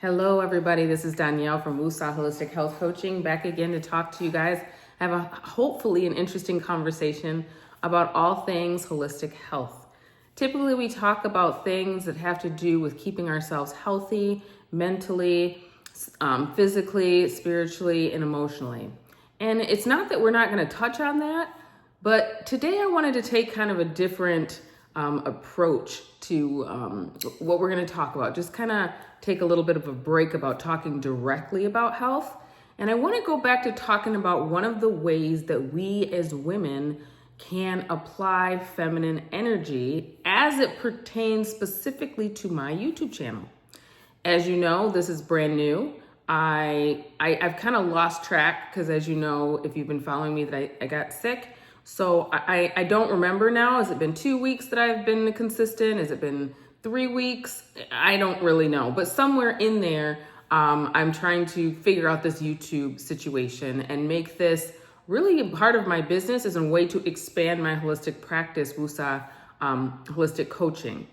Hello, everybody. This is Donaylle from Woosah Holistic Health Coaching, back again to talk to you guys. Have hopefully an interesting conversation about all things holistic health. Typically, we talk about things that have to do with keeping ourselves healthy, mentally, physically, spiritually, and emotionally. And it's not that we're not going to touch on that, but today I wanted to take kind of a different approach to what we're going to talk about. Just kind of take a little bit of a break about talking directly about health. And I want to go back to talking about one of the ways that we as women can apply feminine energy as it pertains specifically to my YouTube channel. As you know, this is brand new. I've kind of lost track because, as you know, if you've been following me, that I got sick. So I don't remember now. Has it been 2 weeks that I've been consistent? Has it been 3 weeks? I don't really know. But somewhere in there, I'm trying to figure out this YouTube situation and make this really a part of my business as a way to expand my holistic practice, Woosah Holistic Coaching.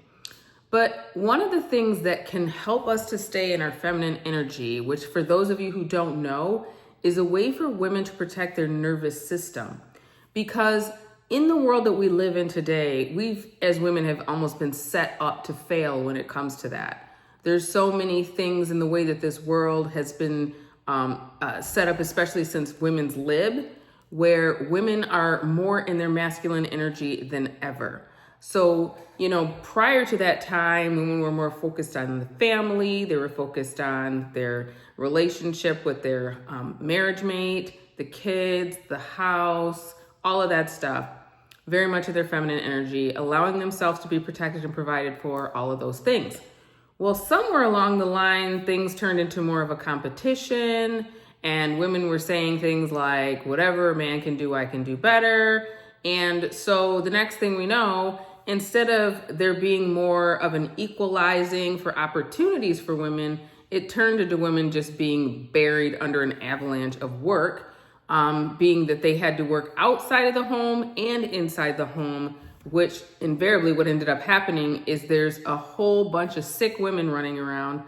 But one of the things that can help us to stay in our feminine energy, which for those of you who don't know, is a way for women to protect their nervous system. Because in the world that we live in today, we've, as women, have almost been set up to fail when it comes to that. There's so many things in the way that this world has been set up, especially since women's lib, where women are more in their masculine energy than ever. So, prior to that time, women were more focused on the family, they were focused on their relationship with their marriage mate, the kids, the house, all of that stuff, very much of their feminine energy, allowing themselves to be protected and provided for, all of those things. Well, somewhere along the line, things turned into more of a competition, and women were saying things like, whatever a man can do, I can do better. And so the next thing we know, instead of there being more of an equalizing for opportunities for women, it turned into women just being buried under an avalanche of work. Being that they had to work outside of the home and inside the home, which invariably what ended up happening is there's a whole bunch of sick women running around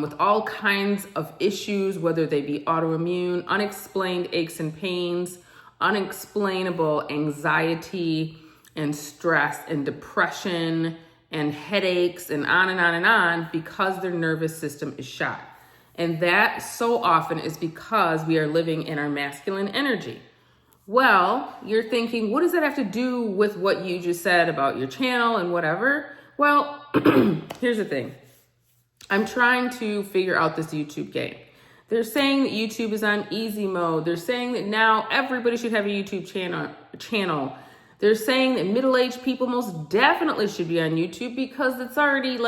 with all kinds of issues, whether they be autoimmune, unexplained aches and pains, unexplainable anxiety and stress and depression and headaches and on and on and on because their nervous system is shot. And that so often is because we are living in our masculine energy. Well, you're thinking, what does that have to do with what you just said about your channel and whatever? Well, here's the thing. I'm trying to figure out this YouTube game. They're saying that YouTube is on easy mode. They're saying that now everybody should have a YouTube channel. They're saying that middle-aged people most definitely should be on YouTube because it's already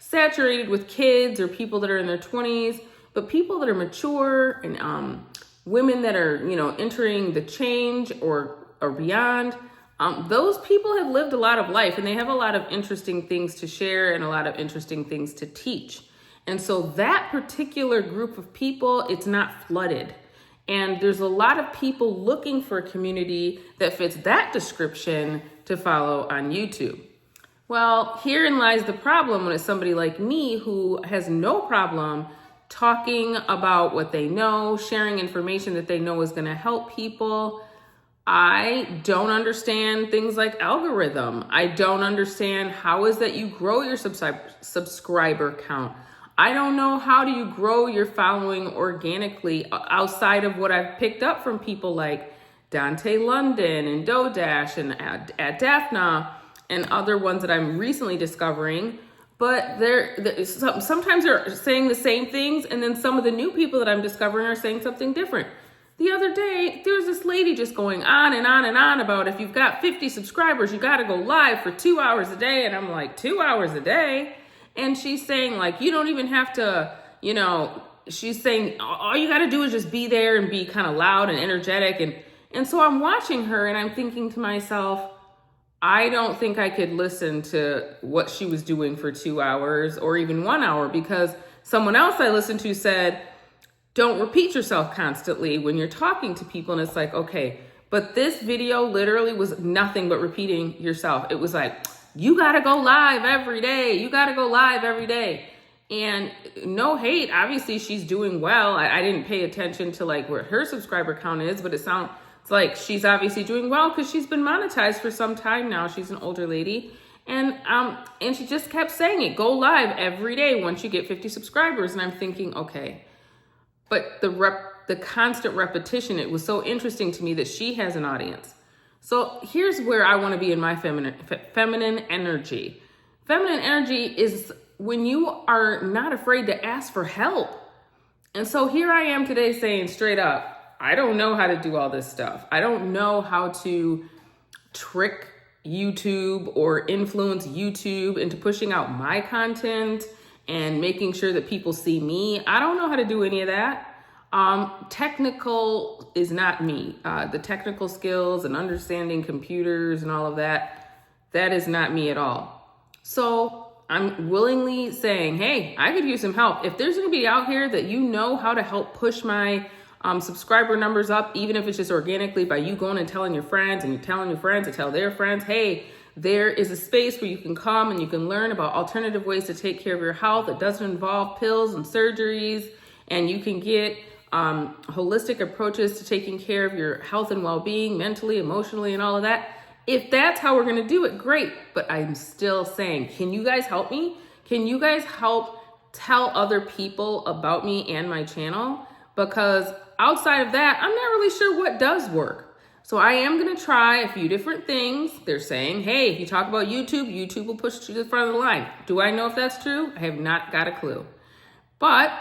saturated with kids or people that are in their 20s, but people that are mature and women that are, entering the change or beyond, those people have lived a lot of life and they have a lot of interesting things to share and a lot of interesting things to teach. And so that particular group of people, it's not flooded. And there's a lot of people looking for a community that fits that description to follow on YouTube. Well, herein lies the problem when it's somebody like me who has no problem talking about what they know, sharing information that they know is going to help people. I don't understand things like algorithm. I don't understand how is that you grow your subscriber count. I don't know how do you grow your following organically outside of what I've picked up from people like Donaylle London and Dodash and at Daphna and other ones that I'm recently discovering, but sometimes they're saying the same things, and then some of the new people that I'm discovering are saying something different. The other day, there was this lady just going on and on and on about if you've got 50 subscribers, you got to go live for 2 hours a day, and I'm like, 2 hours a day? And she's saying, you don't even have to, she's saying, all you got to do is just be there and be kind of loud and energetic. And so I'm watching her, and I'm thinking to myself, I don't think I could listen to what she was doing for 2 hours or even 1 hour because someone else I listened to said, don't repeat yourself constantly when you're talking to people. And it's like, okay, but this video literally was nothing but repeating yourself. It was like, you got to go live every day. You got to go live every day. And no hate, obviously she's doing well. I didn't pay attention to like where her subscriber count is, but it sounds like she's obviously doing well because she's been monetized for some time now. She's an older lady. And she just kept saying it, go live every day once you get 50 subscribers. And I'm thinking, okay, but the constant repetition, it was so interesting to me that she has an audience. So here's where I want to be in my feminine energy. Feminine energy is when you are not afraid to ask for help. And so here I am today saying straight up, I don't know how to do all this stuff. I don't know how to trick YouTube or influence YouTube into pushing out my content and making sure that people see me. I don't know how to do any of that. Technical is not me. The technical skills and understanding computers and all of that is not me at all. So I'm willingly saying, hey, I could use some help. If there's anybody out here that you know how to help push my subscriber numbers up, even if it's just organically by you going and telling your friends and you're telling your friends to tell their friends, hey, there is a space where you can come and you can learn about alternative ways to take care of your health. It doesn't involve pills and surgeries, and you can get holistic approaches to taking care of your health and well-being, mentally, emotionally, and all of that. If that's how we're going to do it, great. But I'm still saying, can you guys help me? Can you guys help tell other people about me and my channel? Because outside of that, I'm not really sure what does work. So I am going to try a few different things. They're saying, hey, if you talk about YouTube, YouTube will push you to the front of the line. Do I know if that's true? I have not got a clue. But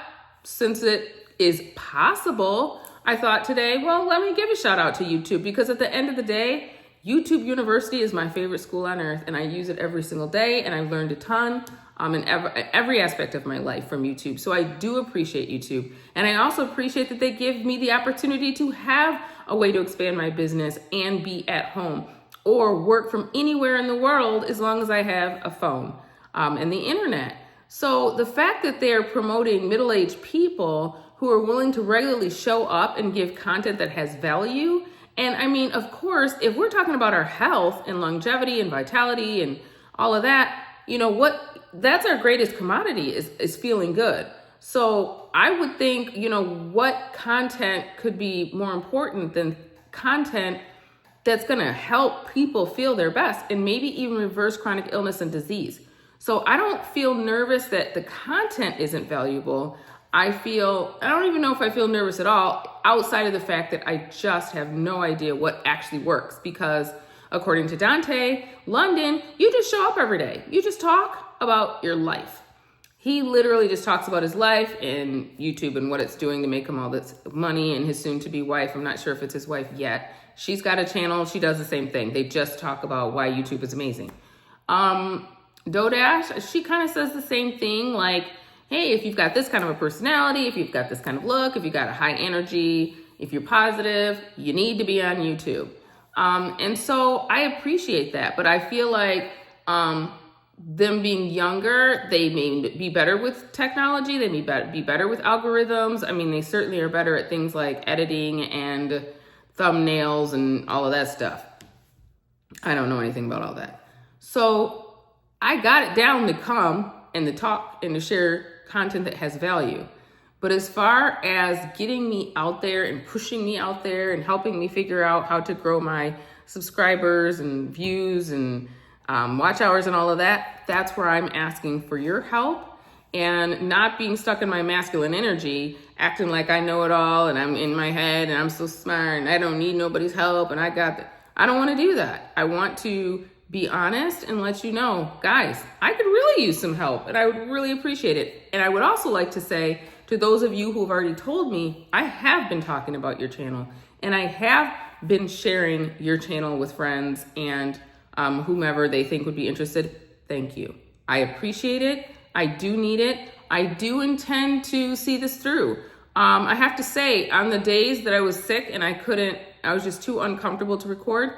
since it is possible, I thought today, well, let me give a shout out to YouTube, because at the end of the day, YouTube University is my favorite school on earth, and I use it every single day, and I've learned a ton in every aspect of my life from YouTube. So I do appreciate YouTube, and I also appreciate that they give me the opportunity to have a way to expand my business and be at home or work from anywhere in the world as long as I have a phone and the internet. So the fact that they're promoting middle-aged people who are willing to regularly show up and give content that has value. And I mean, of course, if we're talking about our health and longevity and vitality and all of that, you know what, that's our greatest commodity is feeling good. So I would think, you know, what content could be more important than content that's going to help people feel their best and maybe even reverse chronic illness and disease. So I don't feel nervous that the content isn't valuable. I don't even know if I feel nervous at all, outside of the fact that I just have no idea what actually works. Because according to Donaylle London, you just show up every day. You just talk about your life. He literally just talks about his life and YouTube and what it's doing to make him all this money, and his soon-to-be wife. I'm not sure if it's his wife yet. She's got a channel. She does the same thing. They just talk about why YouTube is amazing. Donaylle, she kind of says the same thing, like, hey, if you've got this kind of a personality, if you've got this kind of look, if you've got a high energy, if you're positive, you need to be on YouTube. And so I appreciate that, but I feel like them being younger, they may be better with technology. They may be better with algorithms. I mean, they certainly are better at things like editing and thumbnails and all of that stuff. I don't know anything about all that. So I got it down to come and to talk and to share content that has value. But as far as getting me out there and pushing me out there and helping me figure out how to grow my subscribers and views and watch hours and all of that, that's where I'm asking for your help, and not being stuck in my masculine energy, acting like I know it all and I'm in my head and I'm so smart and I don't need nobody's help and I got that. I don't want to do that. I want to be honest and let you know, guys, I could really use some help and I would really appreciate it. And I would also like to say to those of you who have already told me, I have been talking about your channel and I have been sharing your channel with friends and whomever they think would be interested. Thank you. I appreciate it. I do need it. I do intend to see this through. I have to say, on the days that I was sick and I was just too uncomfortable to record,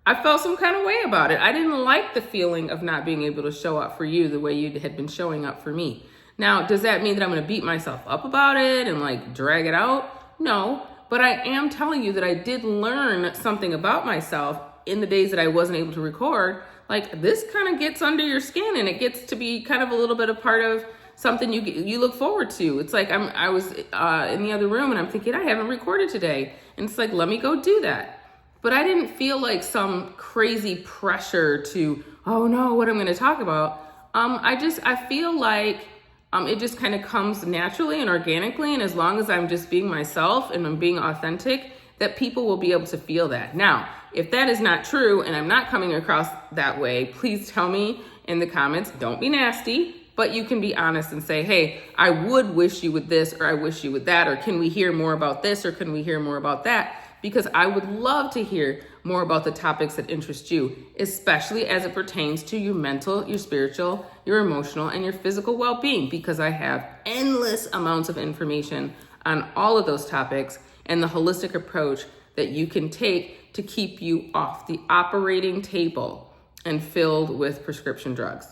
I felt some kind of way about it. I didn't like the feeling of not being able to show up for you the way you had been showing up for me. Now, does that mean that I'm going to beat myself up about it and like drag it out? No, but I am telling you that I did learn something about myself in the days that I wasn't able to record. Like, this kind of gets under your skin and it gets to be kind of a little bit a part of something you look forward to. It's like I was in the other room and I'm thinking, I haven't recorded today. And it's like, let me go do that. But I didn't feel like some crazy pressure to, oh no, what I'm going to talk about. I feel like it just kind of comes naturally and organically. And as long as I'm just being myself and I'm being authentic, that people will be able to feel that. Now, if that is not true and I'm not coming across that way, please tell me in the comments. Don't be nasty, but you can be honest and say, hey, I would wish you would this, or I wish you would that, or can we hear more about this, or can we hear more about that? Because I would love to hear more about the topics that interest you, especially as it pertains to your mental, your spiritual, your emotional, and your physical well-being, because I have endless amounts of information on all of those topics and the holistic approach that you can take to keep you off the operating table and filled with prescription drugs.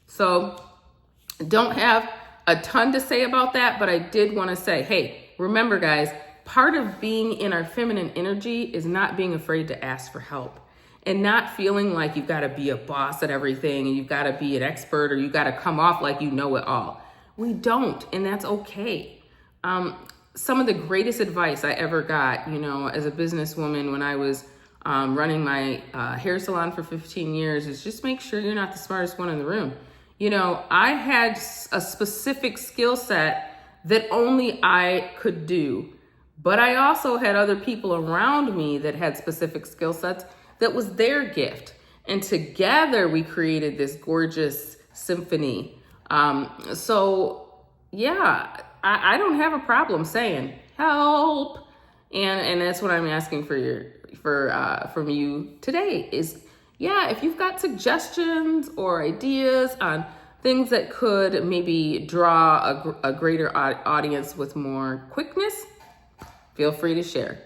So don't have a ton to say about that, but I did want to say, hey, remember guys, part of being in our feminine energy is not being afraid to ask for help and not feeling like you've got to be a boss at everything and you've got to be an expert or you got to come off like you know it all. We don't, and that's okay. Some of the greatest advice I ever got, as a businesswoman when I was running my hair salon for 15 years is just make sure you're not the smartest one in the room. I had a specific skill set that only I could do. But I also had other people around me that had specific skill sets that was their gift. And together we created this gorgeous symphony. So yeah, I don't have a problem saying help. And that's what I'm asking from you today is, yeah, if you've got suggestions or ideas on things that could maybe draw a greater audience with more quickness, feel free to share.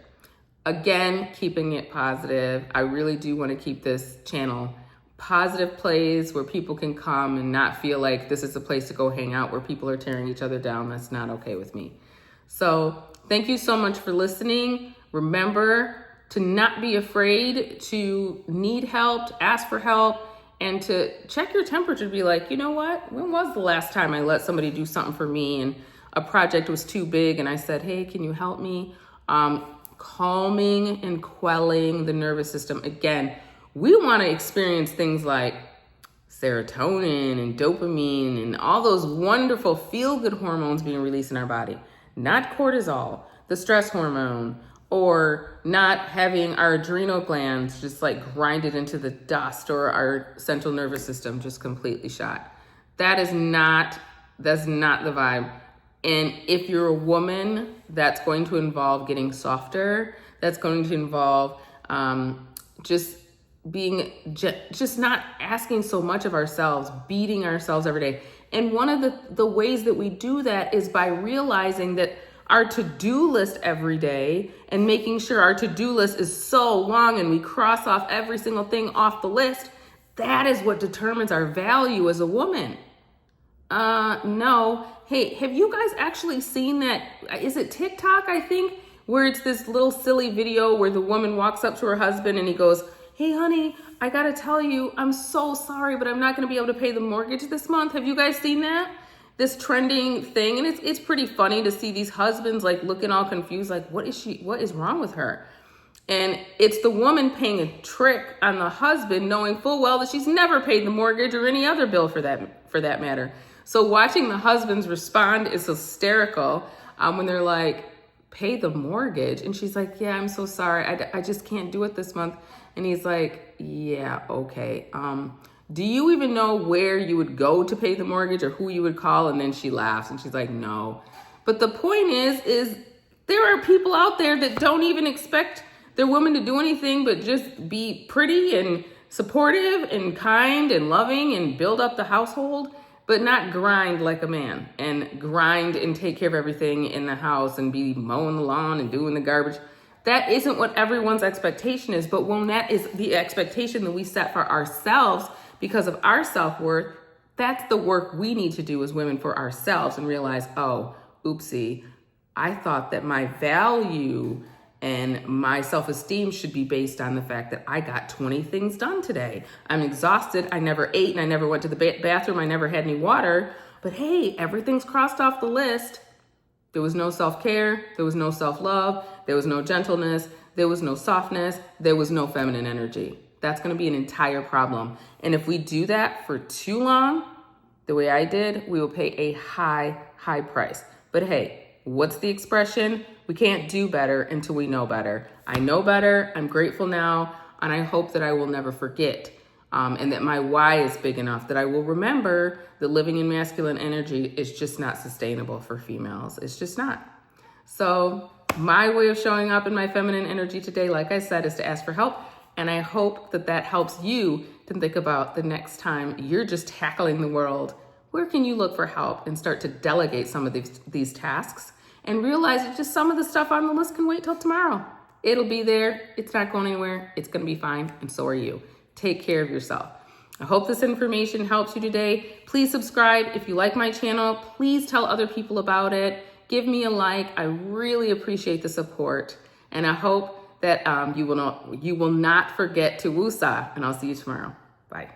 Again, keeping it positive. I really do want to keep this channel positive place where people can come and not feel like this is a place to go hang out where people are tearing each other down. That's not okay with me. So thank you so much for listening. Remember to not be afraid to need help, to ask for help, and to check your temperature to be like, you know what? When was the last time I let somebody do something for me and a project was too big and I said, hey, can you help me? Calming and quelling the nervous system. Again, we want to experience things like serotonin and dopamine and all those wonderful feel-good hormones being released in our body, not cortisol, the stress hormone, or not having our adrenal glands just like grinded into the dust or our central nervous system just completely shot. That's not the vibe. And if you're a woman, that's going to involve getting softer. That's going to involve just not asking so much of ourselves, beating ourselves every day. And one of the ways that we do that is by realizing that our to-do list every day and making sure our to-do list is so long and we cross off every single thing off the list. That is what determines our value as a woman. No. Hey, have you guys actually seen that? Is it TikTok, I think, where it's this little silly video where the woman walks up to her husband and he goes, hey, honey, I got to tell you, I'm so sorry, but I'm not going to be able to pay the mortgage this month. Have you guys seen that? This trending thing. And it's pretty funny to see these husbands like looking all confused, like, what is wrong with her? And it's the woman paying a trick on the husband, knowing full well that she's never paid the mortgage or any other bill for that matter. So watching the husbands respond is hysterical when they're like, pay the mortgage. And she's like, yeah, I'm so sorry. I just can't do it this month. And he's like, yeah, okay. Do you even know where you would go to pay the mortgage or who you would call? And then she laughs and she's like, no. But the point is there are people out there that don't even expect their woman to do anything but just be pretty and supportive and kind and loving and build up the household, but not grind like a man and grind and take care of everything in the house and be mowing the lawn and doing the garbage. That isn't what everyone's expectation is. But when that is the expectation that we set for ourselves because of our self-worth, that's the work we need to do as women for ourselves and realize, oh, oopsie, I thought that my value and my self-esteem should be based on the fact that I got 20 things done today. I'm exhausted. I never ate and I never went to the bathroom. I never had any water. But hey, everything's crossed off the list. There was no self-care, there was no self-love, there was no gentleness, there was no softness, there was no feminine energy. That's going to be an entire problem. And if we do that for too long, the way I did, we will pay a high, high price. But hey, what's the expression? We can't do better until we know better. I know better, I'm grateful now, and I hope that I will never forget. And that my why is big enough that I will remember that living in masculine energy is just not sustainable for females. It's just not. So my way of showing up in my feminine energy today, like I said, is to ask for help. And I hope that that helps you to think about the next time you're just tackling the world. Where can you look for help and start to delegate some of these tasks and realize that just some of the stuff on the list can wait till tomorrow. It'll be there. It's not going anywhere. It's going to be fine. And so are you. Take care of yourself. I hope this information helps you today. Please subscribe. If you like my channel, please tell other people about it. Give me a like. I really appreciate the support. And I hope that you will not forget to woosah. And I'll see you tomorrow. Bye.